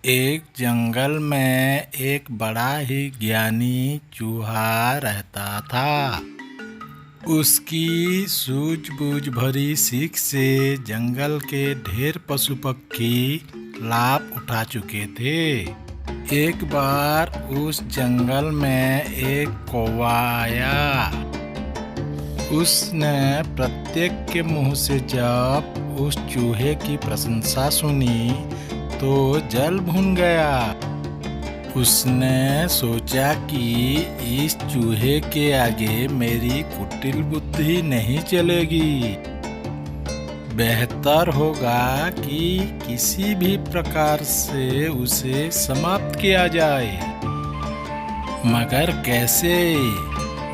एक जंगल में एक बड़ा ही ज्ञानी चूहा रहता था। उसकी सूझबूझ भरी सीख से जंगल के ढेर पशु पक्षी लाभ उठा चुके थे। एक बार उस जंगल में एक कौवा आया। उसने प्रत्येक के मुंह से जब उस चूहे की प्रशंसा सुनी तो जल भुन गया। उसने सोचा कि इस चूहे के आगे मेरी कुटिल बुद्धि नहीं चलेगी। बेहतर होगा कि किसी भी प्रकार से उसे समाप्त किया जाए। मगर कैसे?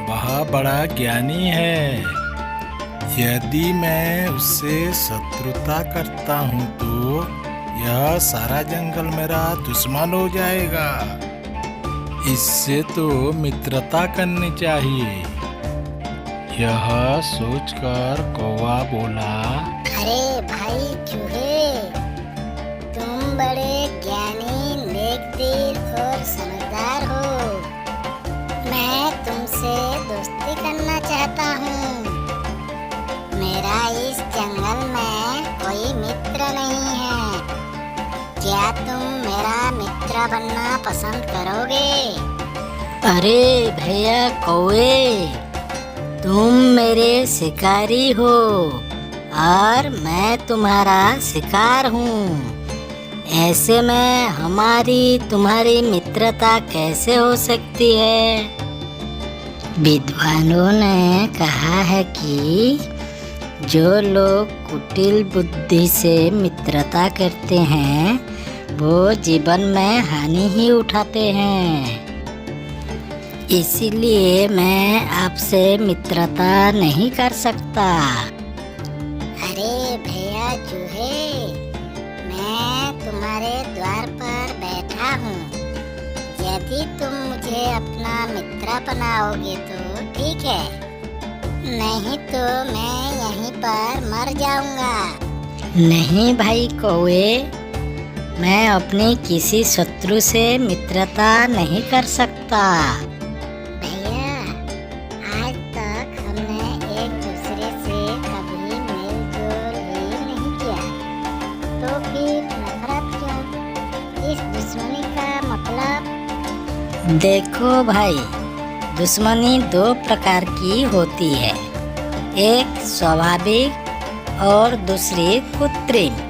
वह बड़ा ज्ञानी है। यदि मैं उससे शत्रुता करता हूँ तो यह सारा जंगल मेरा दुश्मन हो जाएगा। इससे तो मित्रता करनी चाहिए। यह सोचकर कौवा बोला, अरे भाई चूहे, तुम बड़े ज्ञानी, नेकदिल और समझदार हो। मैं तुमसे दोस्ती करना चाहता हूँ। मेरा इस जंगल में कोई मित्र नहीं है। क्या तुम मेरा मित्र बनना पसंद करोगे? अरे भैया कौवे, तुम मेरे शिकारी हो और मैं तुम्हारा शिकार हूँ। ऐसे में हमारी तुम्हारी मित्रता कैसे हो सकती है? विद्वानों ने कहा है कि जो लोग कुटिल बुद्धि से मित्रता करते हैं वो जीवन में हानि ही उठाते हैं। इसीलिए मैं आपसे मित्रता नहीं कर सकता। अरे भैया चूहे, मैं तुम्हारे द्वार पर बैठा हूँ। यदि तुम मुझे अपना मित्र बनाओगे तो ठीक है, नहीं तो मैं यहीं पर मर जाऊंगा। नहीं भाई कौवे, मैं अपने किसी शत्रु से मित्रता नहीं कर सकता। भैया, आज तक हमने एक दूसरे से कभी मेल जोल ही नहीं किया, तो फिर नफरत क्यों? इस दुश्मनी का मतलब? देखो भाई, दुश्मनी दो प्रकार की होती है, एक स्वाभाविक और दूसरी कृत्रिम।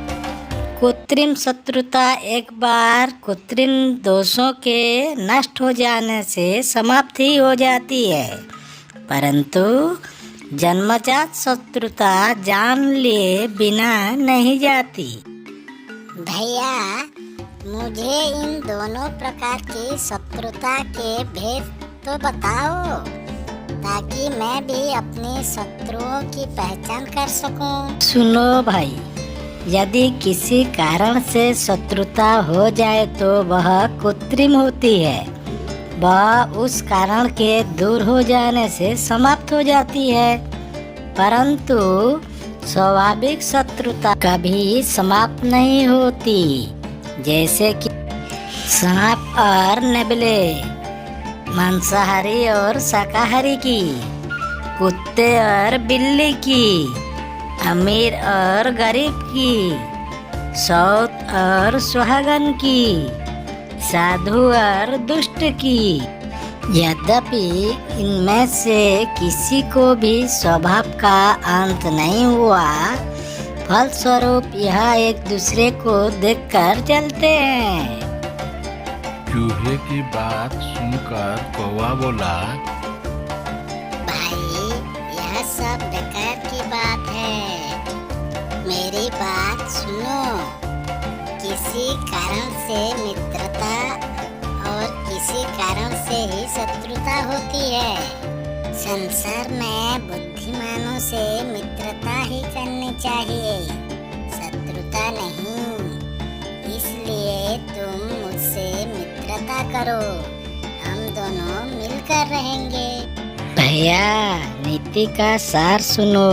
कृत्रिम शत्रुता एक बार कृत्रिम दोषों के नष्ट हो जाने से समाप्त ही हो जाती है, परंतु जन्मजात शत्रुता जान लिए बिना नहीं जाती। भैया, मुझे इन दोनों प्रकार की शत्रुता के भेद तो बताओ, ताकि मैं भी अपने शत्रुओं की पहचान कर सकूं। सुनो भाई, यदि किसी कारण से शत्रुता हो जाए तो वह कृत्रिम होती है। वह उस कारण के दूर हो जाने से समाप्त हो जाती है, परंतु स्वाभाविक शत्रुता कभी समाप्त नहीं होती। जैसे कि सांप और नेबले, मांसाहारी और शाकाहारी की, कुत्ते और बिल्ली की, अमीर और गरीब की, सौत और सुहागन की, साधु और दुष्ट की। यद्यपि इनमें से किसी को भी स्वभाव का अंत नहीं हुआ, फलस्वरूप यह एक दूसरे को देखकर चलते हैं। चूहे की बात सुनकर कौवा बोला, भाई, यह सब बेकार की बात है। मेरी बात सुनो। किसी कारण से मित्रता और किसी कारण से ही शत्रुता होती है। संसार में बुद्धिमानों से मित्रता ही करनी चाहिए, शत्रुता नहीं। इसलिए तुम मुझसे मित्रता करो, हम दोनों मिलकर रहेंगे। भैया, नीति का सार सुनो।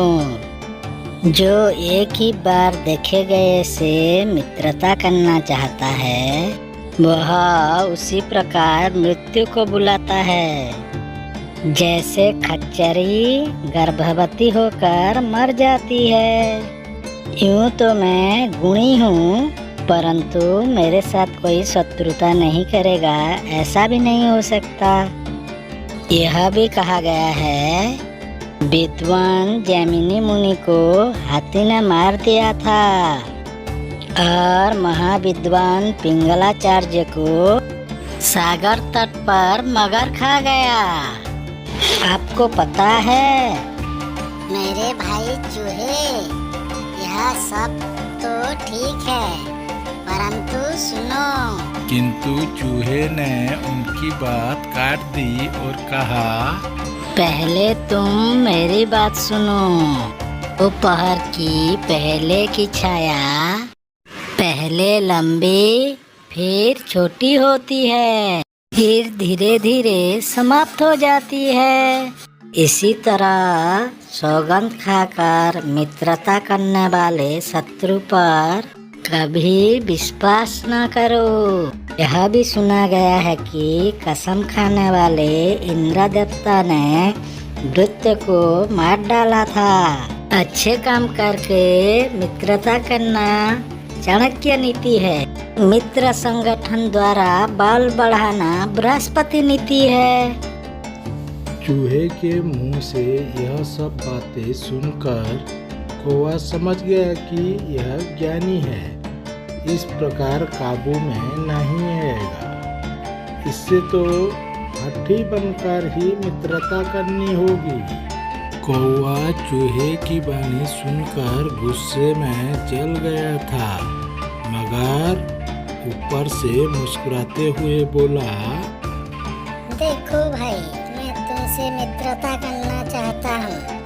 जो एक ही बार देखे गए से मित्रता करना चाहता है वह उसी प्रकार मृत्यु को बुलाता है जैसे खच्चरी गर्भवती होकर मर जाती है। यूं तो मैं गुणी हूँ, परंतु मेरे साथ कोई शत्रुता नहीं करेगा ऐसा भी नहीं हो सकता। यह भी कहा गया है, विद्वान जैमिनी मुनि को हाथी ने मार दिया था और महाविद्वान पिंगलाचार्य को सागर तट पर मगर खा गया। आपको पता है? मेरे भाई चूहे, यह सब तो ठीक है, परंतु सुनो। किंतु चूहे ने उनकी बात काट दी और कहा, पहले तुम मेरी बात सुनो। दोपहर की पहले की छाया पहले लंबी फिर छोटी होती है, फिर धीरे धीरे समाप्त हो जाती है। इसी तरह सौगंध खाकर मित्रता करने वाले शत्रु पर कभी विश्वास न करो। यह भी सुना गया है कि कसम खाने वाले इंद्र देवता ने मृत्यु को मार डाला था। अच्छे काम करके मित्रता करना चाणक्य नीति है। मित्र संगठन द्वारा बल बढ़ाना बृहस्पति नीति है। चूहे के मुंह से यह सब बातें सुनकर कौवा समझ गया कि यह ज्ञानी है, इस प्रकार काबू में नहीं आएगा। इससे तो हठी बनकर ही मित्रता करनी होगी। कौवा चूहे की वाणी सुनकर गुस्से में जल गया था, मगर ऊपर से मुस्कुराते हुए बोला, देखो भाई, मैं तुमसे मित्रता करना चाहता हूँ।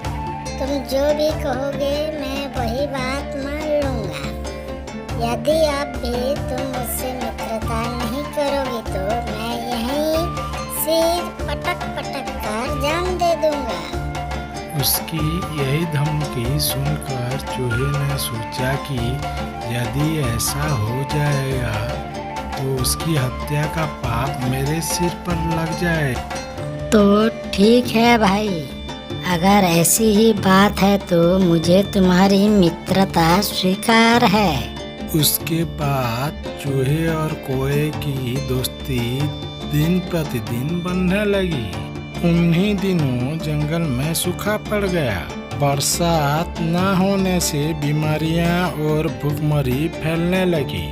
तुम जो भी कहोगे मैं वही बात मान लूँगा। यदि अब भी तुम मुझसे मित्रता नहीं करोगे तो मैं यहीं सिर पटक पटक कर जान दे दूँगा। उसकी यही धमकी सुनकर चूहे ने सोचा कि यदि ऐसा हो जाएगा तो उसकी हत्या का पाप मेरे सिर पर लग जाए। तो ठीक है भाई, अगर ऐसी ही बात है तो मुझे तुम्हारी मित्रता स्वीकार है। उसके बाद चूहे और कौवे की दोस्ती दिन प्रतिदिन बढ़ने लगी। उन्हीं दिनों जंगल में सूखा पड़ गया। बरसात न होने से बीमारियां और भूखमरी फैलने लगी।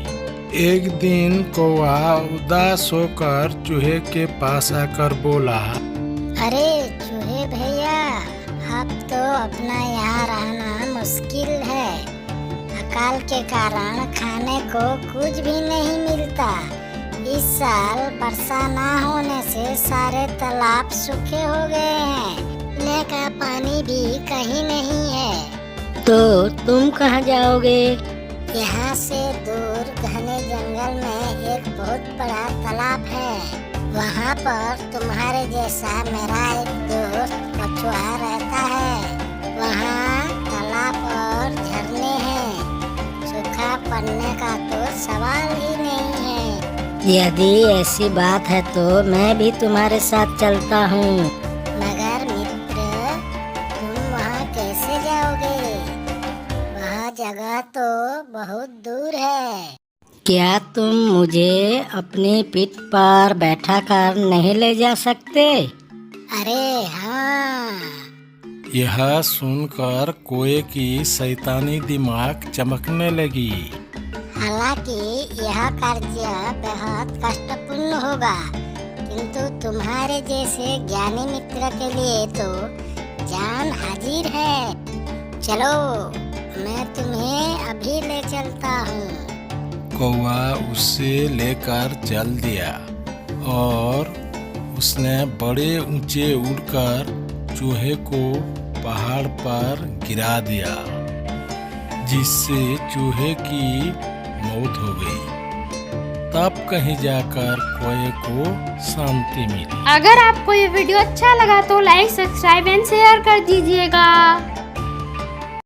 एक दिन कौवा उदास होकर चूहे के पास आकर बोला, अरे चूहे भैया, अब तो अपना यहाँ रहना मुश्किल है। अकाल के कारण खाने को कुछ भी नहीं मिलता। इस साल वर्षा न होने से सारे तालाब सूखे हो गए हैं। पीने का पानी भी कहीं नहीं है। तो तुम कहाँ जाओगे? यहाँ से दूर घने जंगल में एक बहुत बड़ा तालाब है। वहाँ पर तुम्हारे जैसा मेरा एक दोस्त कछुआ रहता है। वहाँ तालाब और झरने हैं। सूखा पड़ने का तो सवाल ही नहीं है। यदि ऐसी बात है तो मैं भी तुम्हारे साथ चलता हूँ। मगर मित्र, तुम वहाँ कैसे जाओगे? वह जगह तो बहुत दूर है। क्या तुम मुझे अपनी पीठ पर बैठा कर नहीं ले जा सकते? अरे हाँ। यह सुनकर कौवे की शैतानी दिमाग चमकने लगी। हालांकि यह कार्य बेहद कष्टपूर्ण होगा, किंतु तुम्हारे जैसे ज्ञानी मित्र के लिए तो जान हाजिर है। चलो, मैं तुम्हें अभी ले चलता हूँ। कौवा उसे लेकर चल दिया और उसने बड़े ऊंचे उड़कर चूहे को पहाड़ पर गिरा दिया, जिससे चूहे की मौत हो गई। तब कहीं जाकर कौवे को शांति मिली। अगर आपको ये वीडियो अच्छा लगा तो लाइक, सब्सक्राइब एंड शेयर कर दीजिएगा।